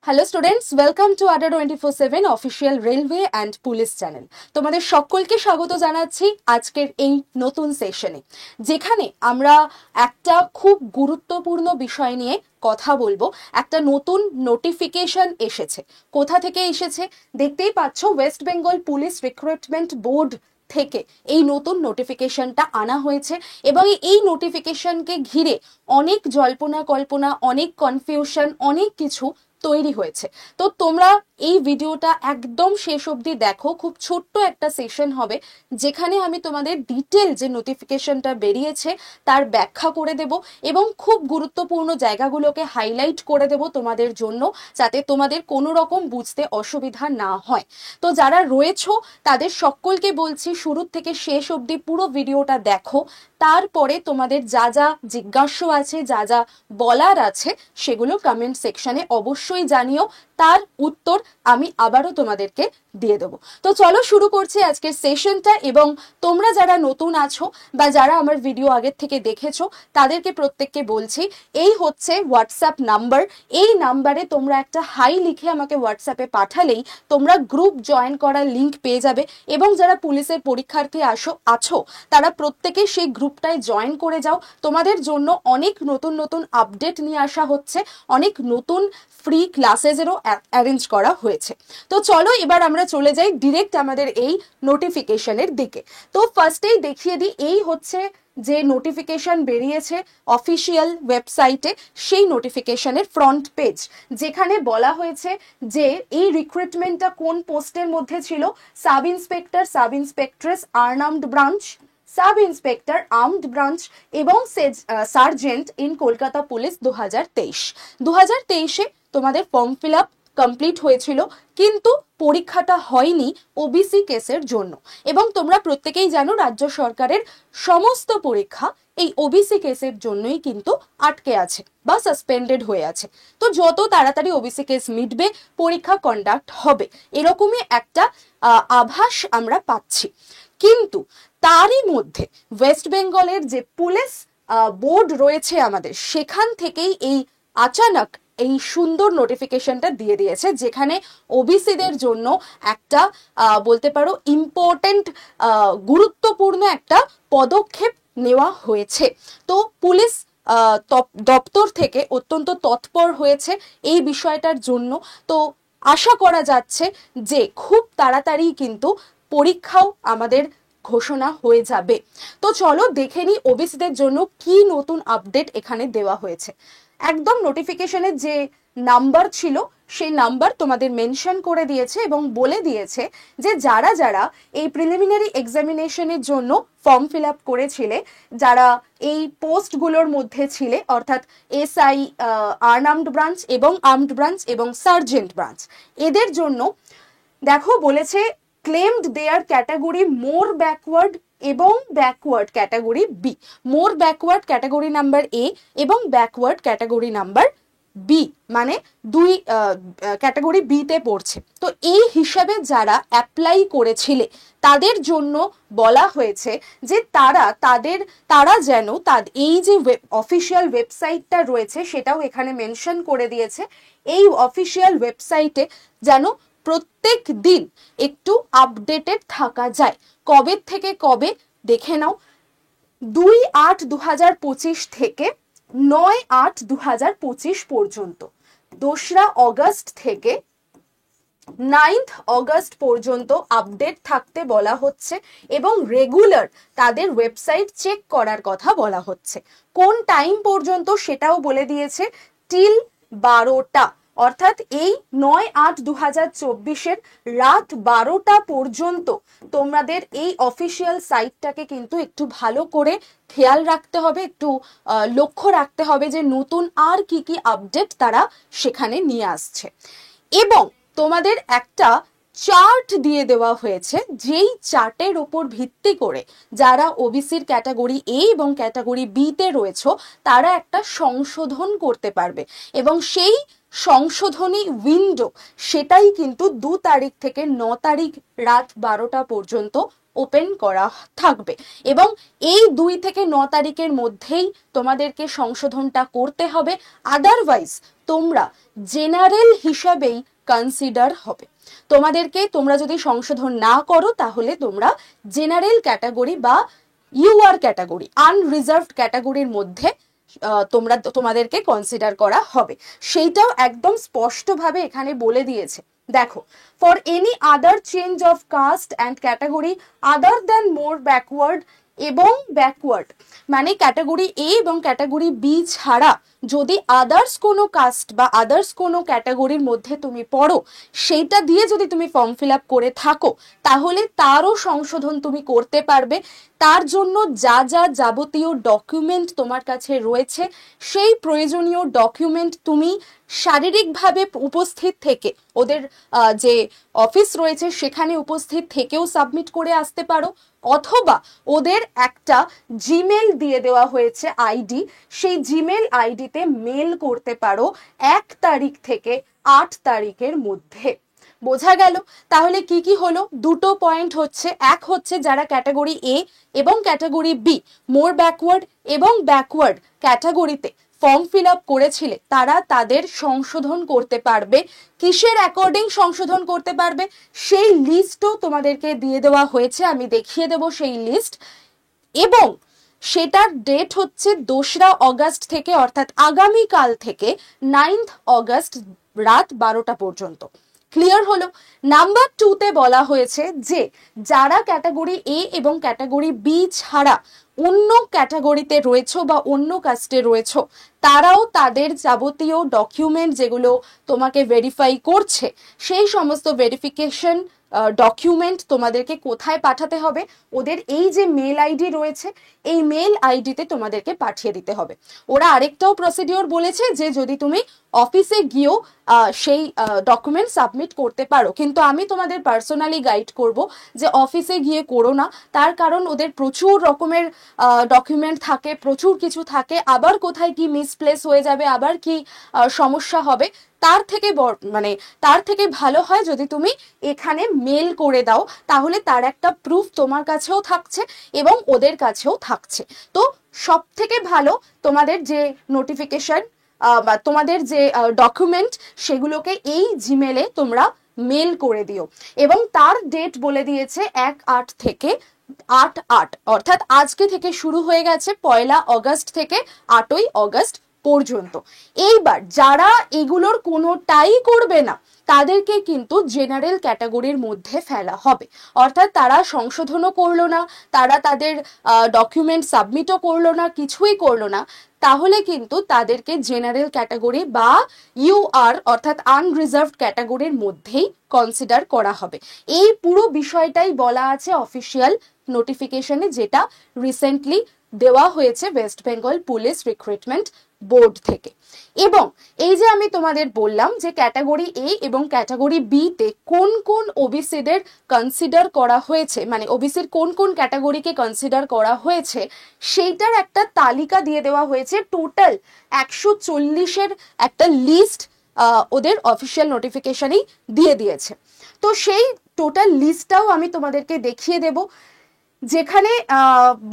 Hello students, welcome to আড্ডা 24/7 official railway and police channel. তোমাদের সকলকে স্বাগত জানাচ্ছি আজকের এই নতুন সেশনে, যেখানে আমরা একটা খুব গুরুত্বপূর্ণ বিষয় নিয়ে কথা বলবো। একটা নতুন নোটিফিকেশন এসেছে। কোথা থেকে এসেছে দেখতেই পাচ্ছ, West Bengal police recruitment board থেকে এই নতুন নোটিফিকেশনটা আনা হয়েছে এবং এই নোটিফিকেশনকে ঘিরে অনেক জল্পনা কল্পনা, অনেক কনফিউশন, অনেক কিছু তৈরি হয়েছে। তো তোমরা এই ভিডিওটা একদম শেষ অবধি দেখো। খুব ছোট্ট একটা সেশন হবে, যেখানে আমি তোমাদের ডিটেল যে নোটিফিকেশনটা বেরিয়েছে তার ব্যাখ্যা করে দেব এবং খুব গুরুত্বপূর্ণ জায়গাগুলোকে হাইলাইট করে দেব তোমাদের জন্য, যাতে তোমাদের কোনো রকম বুঝতে অসুবিধা না হয়। তো যারা রয়েছো তাদের সকলকে বলছি, শুরু থেকে শেষ অবধি পুরো ভিডিওটা দেখো। তারপরে তোমাদের যা যা জিজ্ঞাসা আছে, যা যা বলার আছে, সেগুলো কমেন্ট সেকশনে অবশ্যই জানিও। তার উত্তর আমি আবারও তোমাদেরকে দিয়ে দেবো। তো চলো শুরু করছি আজকের সেশনটা। এবং তোমরা যারা নতুন আছো বা যারা আমার ভিডিও আগের থেকে দেখেছো, তাদেরকে প্রত্যেককে বলছি, এই হচ্ছে হোয়াটসঅ্যাপ নাম্বার। এই নাম্বারে তোমরা একটা হাই লিখে আমাকে হোয়াটসঅ্যাপে পাঠালেই তোমরা গ্রুপ জয়েন করার লিঙ্ক পেয়ে যাবে। এবং যারা পুলিশের পরীক্ষার্থী আছো তারা প্রত্যেকে সেই গ্রুপটায় জয়েন করে যাও। তোমাদের জন্য অনেক নতুন নতুন আপডেট নিয়ে আসা হচ্ছে, অনেক নতুন ফ্রি ক্লাসেসেরও অ্যারেঞ্জ করা হয়েছে। তো চলো এবার আমরা চলে যাই ডিরেক্ট আমাদের এই নোটিফিকেশনের দিকে। তো ফার্স্টেই দেখিয়ে দিই, এই হচ্ছে যে নোটিফিকেশন বেরিয়েছে অফিসিয়াল ওয়েবসাইটে, সেই নোটিফিকেশনের ফ্রন্ট পেজ, যেখানে বলা হয়েছে যে এই রিক্রুটমেন্টটা কোন পোস্টের মধ্যে ছিল। Sub inspector, sub inspectress armed branch, sub inspector armed branch এবং সার্জেন্ট ইন কলকাতা পুলিশ 2023-এ তোমাদের ফর্ম ফিল আপ কমপ্লিট হয়েছিল, কিন্তু পরীক্ষাটা হয়নি ওবিসি কেসের জন্য। এবং তোমরা প্রত্যেকেই জানো, রাজ্য সরকারের সমস্ত পরীক্ষা এই ওবিসি কেসের জন্যই কিন্তু আটকে আছে বা সাসপেন্ডেড হয়ে আছে। তো যত তাড়াতাড়ি ওবিসি কেস মিটবে, পরীক্ষা কন্ডাক্ট হবে, এরকমই একটা আভাস আমরা পাচ্ছি। কিন্তু তারই মধ্যে ওয়েস্ট বেঙ্গলের যে পুলিশ বোর্ড রয়েছে আমাদের, সেখান থেকেই এই আচানক এই সুন্দর নোটিফিকেশনটা দিয়ে দিয়েছে, যেখানে ওবিসিদের জন্য একটা বলতে পারো ইম্পর্টেন্ট, গুরুত্বপূর্ণ একটা পদক্ষেপ নেওয়া হয়েছে। তো পুলিশ দপ্তর থেকে অত্যন্ত তৎপর হয়েছে এই বিষয়টার জন্য। তো আশা করা যাচ্ছে যে খুব তাড়াতাড়ি কিন্তু পরীক্ষাও আমাদের ঘোষণা হয়ে যাবে। তো চলো দেখে নিই ওবিসিদের জন্য কি নতুন আপডেট এখানে দেওয়া হয়েছে। একদম নোটিফিকেশনের যে নাম্বার ছিল সেই নাম্বার তোমাদের মেনশন করে দিয়েছে এবং বলে দিয়েছে যে যারা যারা এই প্রিলিমিনারি এক্সামিনেশনের জন্য ফর্ম ফিল আপ করেছিলে, যারা এই পোস্টগুলোর মধ্যে ছিলে, অর্থাৎ এসআই, আর্মড ব্রাঞ্চ এবং সার্জেন্ট ব্রাঞ্চ, এদের জন্য দেখো বলেছে claimed their category more backward এবং backward category B. More backward category number A এবং ব্যাকওয়ার্ড ক্যাটাগরি নাম্বার বি, মানে দুই ক্যাটাগরি বিতে পড়ছে। তো এই হিসাবে যারা অ্যাপ্লাই করেছিলে তাদের জন্য বলা হয়েছে যে তারা যেন এই যে অফিসিয়াল ওয়েবসাইটটা রয়েছে সেটাও এখানে মেনশন করে দিয়েছে। এই অফিসিয়াল ওয়েবসাইটে যেন প্রত্যেক দিন একটু আপডেটেড থাকা যায়। কবে থেকে কবে দেখে নাও, 2/8/2025 থেকে 9/8/2025 পর্যন্ত, 2রা অগস্ট থেকে 9th অগস্ট পর্যন্ত আপডেট থাকতে বলা হচ্ছে এবং রেগুলার তাদের ওয়েবসাইট চেক করার কথা বলা হচ্ছে। কোন টাইম পর্যন্ত সেটাও বলে দিয়েছে, টিল 12টা, অর্থাৎ এই 9/8/2024 রাত 12টা পর্যন্ত তোমাদের এই অফিসিয়াল সাইটটাকে কিন্তু একটু ভালো করে খেয়াল রাখতে হবে, একটু লক্ষ্য রাখতে হবে যে নতুন আর কি কি আপডেট তারা সেখানে নিয়ে আসছে। এবং তোমাদের একটা চার্ট দিয়ে দেওয়া হয়েছে, যেই চার্টের উপর ভিত্তি করে যারা ওবিসির ক্যাটাগরি এ এবং ক্যাটাগরি বিতে রয়েছে তারা একটা সংশোধন করতে পারবে। এবং সেই সংশোধনী উইন্ডো, সেটাই কিন্তু 2 তারিখ থেকে 9 তারিখ রাত 12টা পর্যন্ত ওপেন করা থাকবে এবং এই 2 থেকে 9 তারিখের মধ্যেই তোমাদেরকে সংশোধনটা করতে হবে, আদারওয়াইজ তোমরা জেনারেল হিসাবেই কনসিডার হবে। তোমরা যদি সংশোধন না করো তাহলে তোমরা জেনারেল ক্যাটাগরি বা ইউআর ক্যাটাগরি, আনরিজার্ভড ক্যাটাগরির মধ্যে তোমাদেরকে কনসিডার করা হবে। সেইটাও একদম স্পষ্টভাবে এখানে বলে দিয়েছে। দেখো, for any other change of caste and category other than more backward এবং ব্যাকওয়ার্ড, মানে ক্যাটাগরি এ এবং ক্যাটাগরি বি ছাড়া যদি আদার্স কোনো কাস্ট বা আদার্স কোনো ক্যাটাগরির মধ্যে তুমি পড়ো, সেইটা দিয়ে যদি তুমি ফর্ম ফিল আপ করে থাকো তাহলে তারও সংশোধন তুমি করতে পারবে। তার জন্য যা যা যাবতীয় ডকুমেন্ট তোমার কাছে রয়েছে সেই প্রয়োজনীয় ডকুমেন্ট তুমি শারীরিকভাবে উপস্থিত থেকে, ওদের যে অফিস রয়েছে সেখানে উপস্থিত থেকেও সাবমিট করে আসতে পারো, অথবা ওদের একটা জিমেল দিয়ে দেওয়া হয়েছে আইডি, সেই জিমেল আইডিতে মেল করতে পারো 1 তারিখ থেকে 8 তারিখের মধ্যে। বোঝা গেল? তাহলে কি কি হলো? দুটো পয়েন্ট হচ্ছে, এক হচ্ছে যারা ক্যাটাগরি এ এবং ক্যাটাগরি বি মোর ব্যাকওয়ার্ড এবং ব্যাকওয়ার্ড ক্যাটাগরিতে ফর্ম ফিল আপ করেছিলে তারা তাদের সংশোধন করতে পারবে। কিসের অ্যাকর্ডিং সংশোধন করতে পারবে সেই লিস্টও তোমাদেরকে দিয়ে দেওয়া হয়েছে, আমি দেখিয়ে দেব সেই লিস্ট। এবং সেটার ডেট হচ্ছে 2রা অগাস্ট থেকে, অর্থাৎ আগামীকাল থেকে 9th অগাস্ট রাত 12টা পর্যন্ত। ক্লিয়ার হলো? নাম্বার 2তে বলা হয়েছে যে যারা ক্যাটাগরি এ এবং ক্যাটাগরি বি ছাড়া অন্য ক্যাটাগরিতে রয়েছে বা অন্য কাস্টে রয়েছে তারাও তাদের যাবতীয় ডকুমেন্ট যেগুলো তোমাকে ভেরিফাই করছে সেই সমস্ত ভেরিফিকেশন ডকুমেন্ট তোমাদেরকে কোথায় পাঠাতে হবে? ওদের এই যে মেল আইডি রয়েছে এই মেল আইডিতে তোমাদেরকে পাঠিয়ে দিতে হবে। ওরা আরেকটাও প্রসিডিওর বলেছে যে যদি তুমি অফিসে গিয়েও সেই ডকুমেন্ট সাবমিট করতে পারো, কিন্তু আমি তোমাদের পার্সোনালি গাইড করব যে অফিসে গিয়ে করো না। তার কারণ ওদের প্রচুর রকমের ডকুমেন্ট থাকে, প্রচুর কিছু থাকে, আবার কোথায় কি মিসপ্লেস হয়ে যাবে, আবার কি সমস্যা হবে, তার থেকে ভালো হয় যদি তুমি এখানে মেল করে দাও, তাহলে তার একটা প্রুফ তোমার কাছেও থাকছে এবং ওদের কাছেও থাকছে। তো সব থেকে ভালো তোমাদের যে নোটিফিকেশন বা তোমাদের যে ডকুমেন্ট সেগুলোকে এই জিমেলে তোমরা মেল করে দিও। এবং তার ডেট বলে দিয়েছে 1/8 থেকে 8/8, অর্থাৎ আজকে থেকে শুরু হয়ে গেছে 1 অগস্ট থেকে 8ই অগস্ট পর্যন্ত। এইবার যারা এগুলোর কোনোটাই করবে না তাদেরকে কিন্তু জেনারেল ক্যাটাগরির মধ্যে ফেলা হবে, অর্থাৎ তারা সংশোধনও করলো না, তারা তাদের ডকুমেন্ট সাবমিটও করলো না, কিছুই করলো না, তাহলে কিন্তু তাদেরকে জেনারেল ক্যাটাগরি বা ইউআর অর্থাৎ আনরিজার্ভড ক্যাটাগরির মধ্যেই কনসিডার করা হবে। এই পুরো বিষয়টাই বলা আছে অফিসিয়াল নোটিফিকেশনে, যেটা রিসেন্টলি দেওয়া হয়েছে West Bengal police recruitment board থেকে। এবং এই যে আমি তোমাদের বললাম যে ক্যাটাগরি এ এবং ক্যাটাগরি বি তে কোন কোন ওবিসিদের কনসিডার করা হয়েছে, মানে ওবিসির কোন কোন ক্যাটাগরিকে কনসিডার করা হয়েছে সেইটার একটা তালিকা দিয়ে দেওয়া হয়েছে। টোটাল 140-এর একটা লিস্ট ওদের অফিসিয়াল নোটিফিকেশনেই দিয়ে দিয়েছে। তো সেই টোটাল লিস্টটাও আমি তোমাদেরকে দেখিয়ে দেব, যেখানে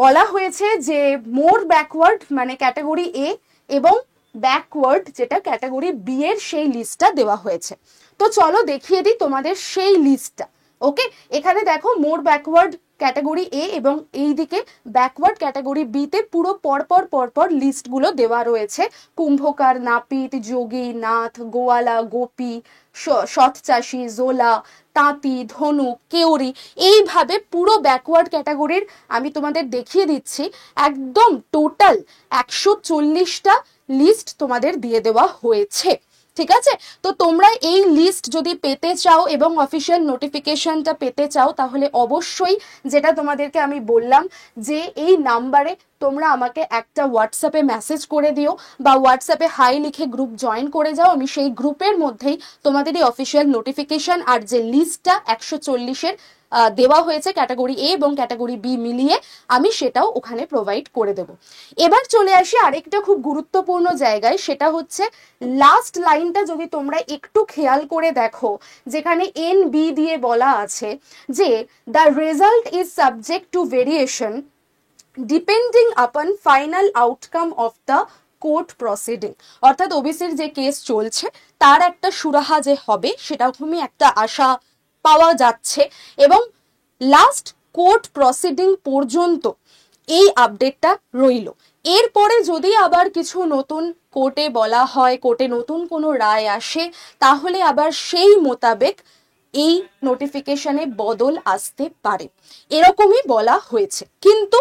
বলা হয়েছে যে মোর ব্যাকওয়ার্ড মানে ক্যাটাগরি এ এবং ব্যাকওয়ার্ড যেটা ক্যাটাগরি বি এর সেই লিস্টটা দেওয়া হয়েছে। তো চলো দেখিয়ে দিই তোমাদের সেই লিস্টটা। ওকে, এখানে দেখো মোর ব্যাকওয়ার্ড ক্যাটাগরি এ এবং এইদিকে ব্যাকওয়ার্ড ক্যাটাগরি বি তে পুরো পরপর লিস্টগুলো দেওয়া রয়েছে। কুম্ভকার, নাপিত, যোগী, নাথ, গোয়ালা, গোপী, সৎচাষী, জোলা, তাঁতি, ধনু, কেউরি, এইভাবে পুরো ব্যাকওয়ার্ড ক্যাটাগরির আমি তোমাদের দেখিয়ে দিচ্ছি। একদম টোটাল 140টা লিস্ট তোমাদের দিয়ে দেওয়া হয়েছে। ঠিক আছে? তো তোমরা এই লিস্ট যদি পেতে চাও এবং অফিসিয়াল নোটিফিকেশনটা পেতে চাও তাহলে অবশ্যই যেটা তোমাদেরকে আমি বললাম যে এই নাম্বারে তোমরা আমাকে একটা হোয়াটসঅ্যাপে মেসেজ করে দিও বা হোয়াটসঅ্যাপে হাই লিখে গ্রুপ জয়েন করে যাও। আমি সেই গ্রুপের মধ্যেই তোমাদের এই অফিসিয়াল নোটিফিকেশন আর যে লিস্টটা 140-এর দেওয়া হয়েছে ক্যাটাগরি এ এবং ক্যাটাগরি বি মিলিয়ে, আমি সেটাও ওখানে প্রোভাইড করে দেব। এবার চলে আসি আরেকটা খুব গুরুত্বপূর্ণ জায়গায়, সেটা হচ্ছে লাস্ট লাইনটা যদি তোমরা একটু খেয়াল করে দেখো, যেখানে NB দিয়ে বলা আছে যে the result is subject to variation depending upon final outcome of the court proceeding. অর্থাৎ ওবিসির যে কেস চলছে তার একটা সুরাহা যে হবে সেরকমই একটা আশা পাওয়া যাচ্ছে, এবং লাস্ট কোর্ট প্রসিডিং পর্যন্ত এই আপডেটটা রইল। এরপরে যদি আবার কিছু নতুন কোর্টে বলা হয়, কোর্টে নতুন কোনো রায় আসে, তাহলে আবার সেই মোতাবেক এই নোটিফিকেশনে বদল আসতে পারে, এরকমই বলা হয়েছে। কিন্তু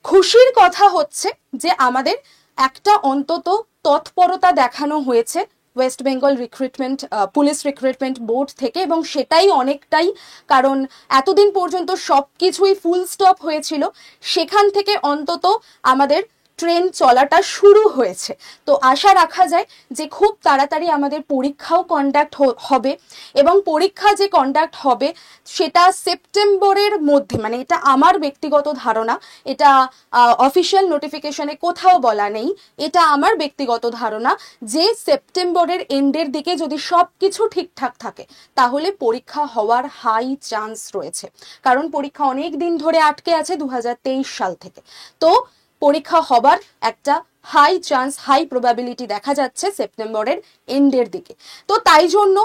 খুশির কথা হচ্ছে যে আমাদের একটা অন্তত তৎপরতা দেখানো হয়েছে West Bengal recruitment police recruitment board থেকে, এবং সেটাই অনেকটাই, কারণ এতদিন পর্যন্ত সবকিছুই ফুল স্টপ হয়েছিল, সেখান থেকে অন্তত আমাদের ট্রেন চলাটা শুরু হয়েছে। তো আশা রাখা যায় যে খুব তাড়াতাড়ি আমাদের পরীক্ষাও কন্ডাক্ট হবে, এবং পরীক্ষা যে কন্ডাক্ট হবে সেটা সেপ্টেম্বরের মধ্যে, মানে এটা আমার ব্যক্তিগত ধারণা, এটা অফিসিয়াল নোটিফিকেশনে কোথাও বলা নেই, এটা আমার ব্যক্তিগত ধারণা যে সেপ্টেম্বরের এন্ডের দিকে যদি সব কিছু ঠিকঠাক থাকে তাহলে পরীক্ষা হওয়ার হাই চান্স রয়েছে, কারণ পরীক্ষা অনেক দিন ধরে আটকে আছে 2023 সাল থেকে। তো পরীক্ষা হবার একটা হাই চান্স, হাই প্রবাবিলিটি দেখা যাচ্ছে সেপ্টেম্বরের এন্ডের দিকে। তো তাই জন্য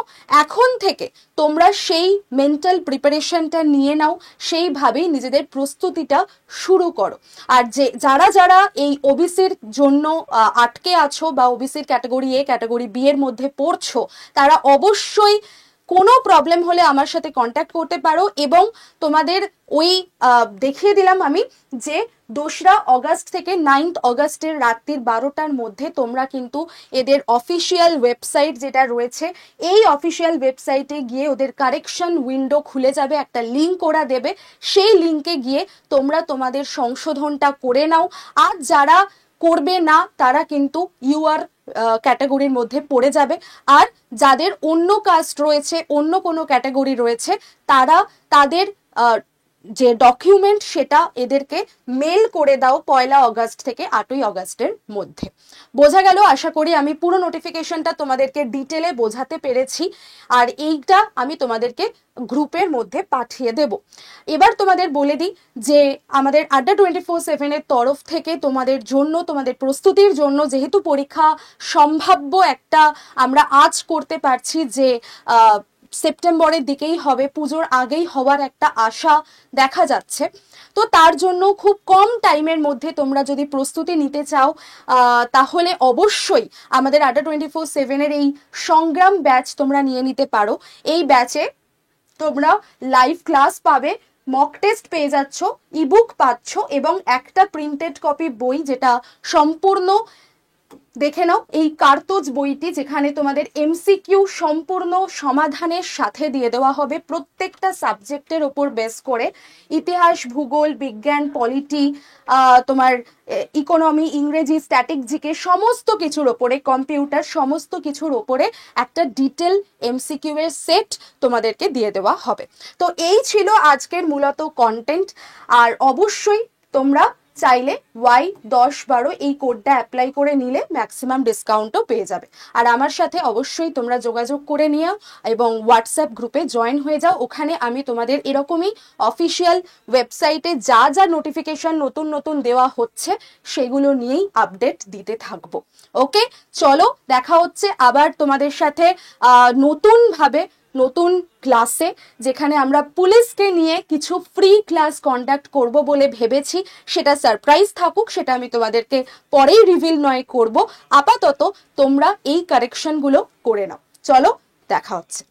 এখন থেকে তোমরা সেই মেন্টাল প্রিপারেশনটা নিয়ে নাও, সেইভাবেই নিজেদের প্রস্তুতিটা শুরু করো। আর যে যারা যারা এই ওবিসির জন্য আটকে আছো বা ওবিসির ক্যাটাগরি এ ক্যাটাগরি বি এর মধ্যে পড়ছো, তারা অবশ্যই কোনো প্রবলেম হলে আমার সাথে কন্ট্যাক্ট করতে পারো, এবং তোমাদের ওই দেখিয়ে দিলাম আমি যে 2রা অগাস্ট থেকে 9th অগাস্টের রাত্রির 12টার মধ্যে তোমরা কিন্তু এদের অফিসিয়াল ওয়েবসাইট যেটা রয়েছে, এই অফিসিয়াল ওয়েবসাইটে গিয়ে ওদের কারেকশন উইন্ডো খুলে যাবে, একটা লিঙ্ক ওরা দেবে, সেই লিঙ্কে গিয়ে তোমরা তোমাদের সংশোধনটা করে নাও। আর যারা করবে না তারা কিন্তু ইউআর ক্যাটাগরির মধ্যে পড়ে যাবে, আর যাদের অন্য কাস্ট রয়েছে, অন্য কোনো ক্যাটাগরি রয়েছে, তারা তাদের যে ডকুমেন্ট সেটা এদেরকে মেল করে দাও 1 অগস্ট থেকে 8 অগস্টের মধ্যে। বোঝা গেল? আশা করি আমি পুরো নোটিফিকেশনটা তোমাদেরকে ডিটেলে বোঝাতে পেরেছি, আর এইটা আমি তোমাদেরকে গ্রুপের মধ্যে পাঠিয়ে দেব। এবার তোমাদের বলে দিই যে আমাদের আড্ডা 24/7 এর তরফ থেকে তোমাদের জন্য, তোমাদের প্রস্তুতির জন্য, যেহেতু পরীক্ষা সম্ভাব্য একটা আমরা আজ করতে পারছি যে সেপ্টেম্বরের দিকেই হবে, পুজোর আগেই হওয়ার একটা আশা দেখা যাচ্ছে, তো তার জন্য খুব কম টাইমের মধ্যে তোমরা যদি প্রস্তুতি নিতে চাও তাহলে অবশ্যই আমাদের আড্ডা 24/7 এর এই সংগ্রাম ব্যাচ তোমরা নিয়ে নিতে পারো। এই ব্যাচে তোমরা লাইভ ক্লাস পাবে, মক টেস্ট পেয়ে যাচ্ছ, ইবুক পাচ্ছ, এবং একটা প্রিন্টেড কপি বই, যেটা সম্পূর্ণ দেখে নাও এই কার্তুজ বইটি, যেখানে তোমাদের এমসিকিউ সম্পূর্ণ সমাধানের সাথে দিয়ে দেওয়া হবে প্রত্যেকটা সাবজেক্টের ওপর বেস করে, ইতিহাস, ভূগোল, বিজ্ঞান, পলিটি, তোমার ইকোনমি, ইংরেজি, স্ট্যাটিক, জিকে, সমস্ত কিছুর ওপরে, কম্পিউটার, সমস্ত কিছুর ওপরে একটা ডিটেল এমসিকিউ এর সেট তোমাদেরকে দিয়ে দেওয়া হবে। তো এই ছিল আজকের মূলত কন্টেন্ট, আর অবশ্যই তোমরা চাইলে Y1012 এই কোডটা অ্যাপ্লাই করে নিলে ম্যাক্সিমাম ডিসকাউন্টও পেয়ে যাবে। আর আমার সাথে অবশ্যই তোমরা যোগাযোগ করে নিও এবং হোয়াটসঅ্যাপ গ্রুপে জয়েন হয়ে যাও। ওখানে আমি তোমাদের এরকমই অফিসিয়াল ওয়েবসাইটে যা যা নোটিফিকেশন নতুন নতুন দেওয়া হচ্ছে সেগুলো নিয়েই আপডেট দিতে থাকবো। ওকে, চলো দেখা হচ্ছে আবার তোমাদের সাথে নতুনভাবে নতুন ক্লাসে, যেখানে আমরা পুলিশকে নিয়ে কিছু ফ্রি ক্লাস কন্ডাক্ট করব বলে ভেবেছি। সেটা সারপ্রাইজ থাকুক, সেটা আমি তোমাদেরকে পরেই রিভিল নয় করব। আপাতত তোমরা এই কারেকশনগুলো করে নাও। চলো দেখা হচ্ছে।